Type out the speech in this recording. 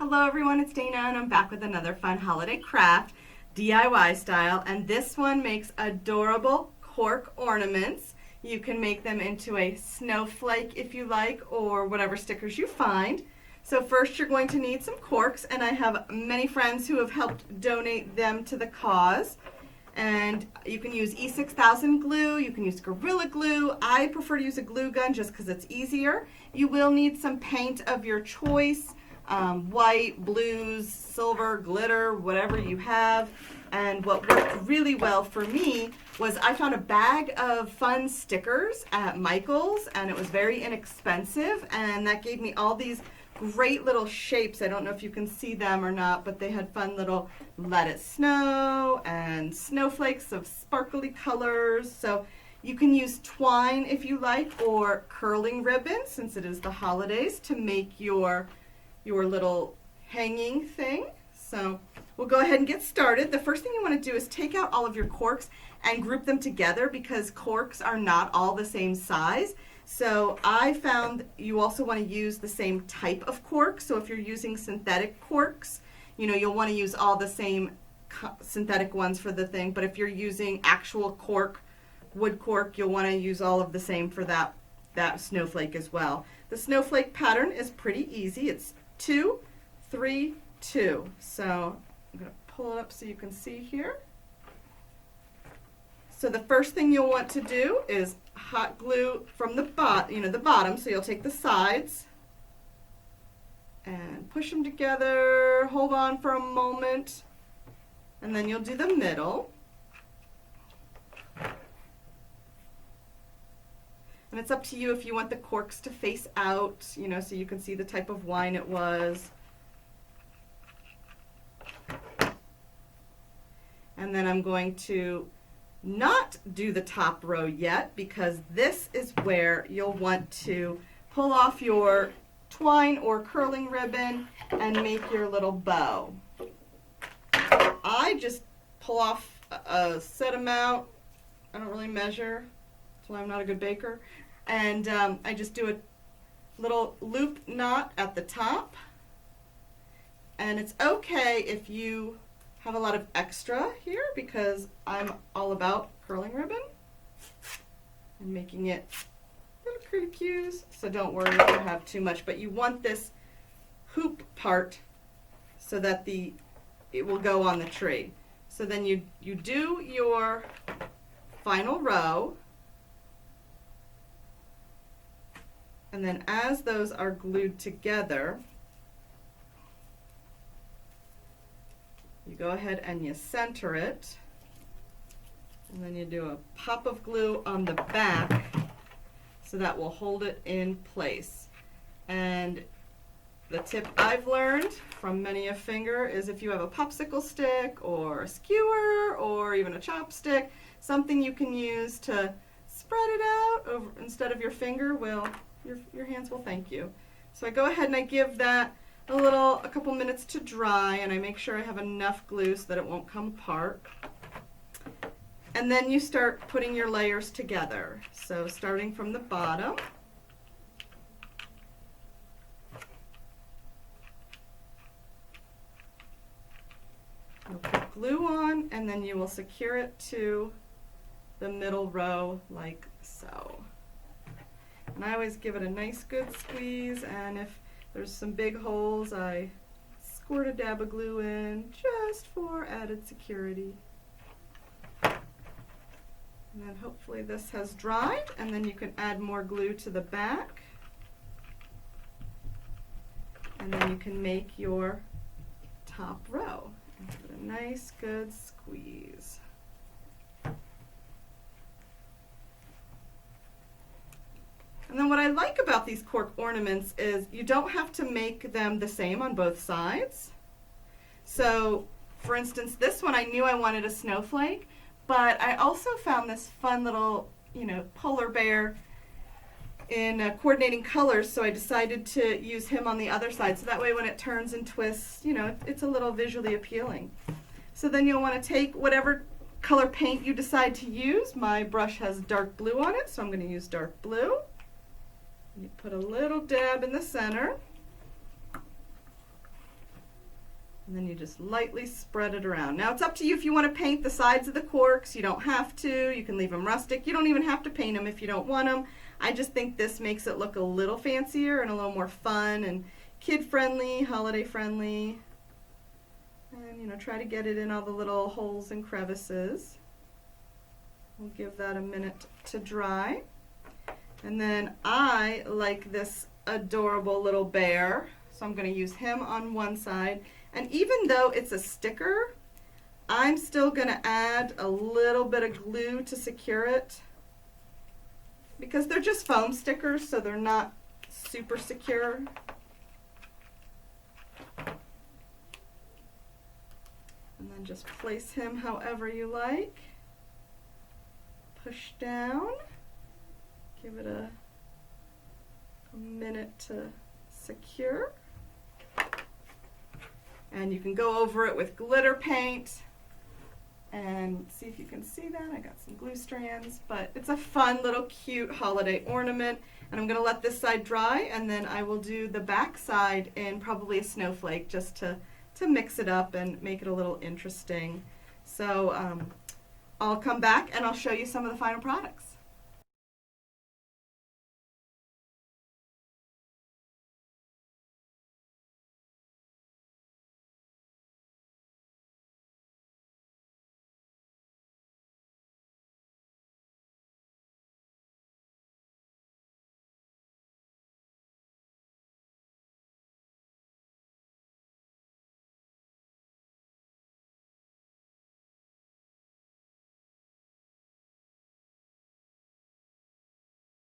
Hello everyone, it's Dana and I'm back with another fun holiday craft, DIY style, and this one makes adorable cork ornaments. You can make them into a snowflake if you like, or whatever stickers you find. So first you're going to need some corks, and I have many friends who have helped donate them to the cause. And you can use E6000 glue, you can use Gorilla Glue. I prefer to use a glue gun just because it's easier. You will need some paint of your choice. White, blues, silver, glitter, whatever you have. And what worked really well for me was I found a bag of fun stickers at Michael's, and it was very inexpensive, and that gave me all these great little shapes. I don't know if you can see them or not, but they had fun little let it snow and snowflakes of sparkly colors. So you can use twine if you like, or curling ribbon, since it is the holidays, to make your little hanging thing. So we'll go ahead and get started. The first thing you want to do is take out all of your corks and group them together, because corks are not all the same size. So I found you also want to use the same type of cork. So if you're using synthetic corks, you'll want to use all the same synthetic ones for the thing. But if you're using actual cork, wood cork, you'll want to use all of the same for that snowflake as well. The snowflake pattern is pretty easy. It's 2, 3, 2. So I'm going to pull it up so you can see here. So the first thing you'll want to do is hot glue from the bottom. So you'll take the sides and push them together, hold on for a moment, and then you'll do the middle. And it's up to you if you want the corks to face out, so you can see the type of wine it was. And then I'm going to not do the top row yet, because this is where you'll want to pull off your twine or curling ribbon and make your little bow. I just pull off a set amount. I don't really measure. That's why I'm not a good baker. And I just do a little loop knot at the top. And it's okay if you have a lot of extra here, because I'm all about curling ribbon and making it little curlicues. So don't worry if you have too much, but you want this hoop part so that it will go on the tree. So then you do your final row. And then as those are glued together, you go ahead and you center it. And then you do a pop of glue on the back so that will hold it in place. And the tip I've learned from many a finger is if you have a popsicle stick or a skewer or even a chopstick, something you can use to spread it out over, instead of your finger, your hands will thank you. So I go ahead and I give that a couple minutes to dry, and I make sure I have enough glue so that it won't come apart. And then you start putting your layers together. So starting from the bottom, you'll put glue on, and then you will secure it to the middle row like so. And I always give it a nice good squeeze, and if there's some big holes, I squirt a dab of glue in just for added security. And then hopefully this has dried, and then you can add more glue to the back. And then you can make your top row. And give it a nice good squeeze. And then what I like about these cork ornaments is you don't have to make them the same on both sides. So, for instance, this one I knew I wanted a snowflake, but I also found this fun little, polar bear in coordinating colors, so I decided to use him on the other side. So that way when it turns and twists, it's a little visually appealing. So then you'll want to take whatever color paint you decide to use. My brush has dark blue on it, so I'm going to use dark blue. You put a little dab in the center. And then you just lightly spread it around. Now it's up to you if you want to paint the sides of the corks. You don't have to. You can leave them rustic. You don't even have to paint them if you don't want them. I just think this makes it look a little fancier and a little more fun and kid-friendly, holiday-friendly. And, you know, try to get it in all the little holes and crevices. We'll give that a minute to dry. And then I like this adorable little bear, so I'm going to use him on one side. And even though it's a sticker, I'm still going to add a little bit of glue to secure it, because they're just foam stickers, so they're not super secure. And then just place him however you like. Push down. Give it a minute to secure. And you can go over it with glitter paint and see if you can see that. I got some glue strands, but it's a fun little cute holiday ornament. And I'm going to let this side dry, and then I will do the back side in probably a snowflake just to mix it up and make it a little interesting. So I'll come back and I'll show you some of the final products.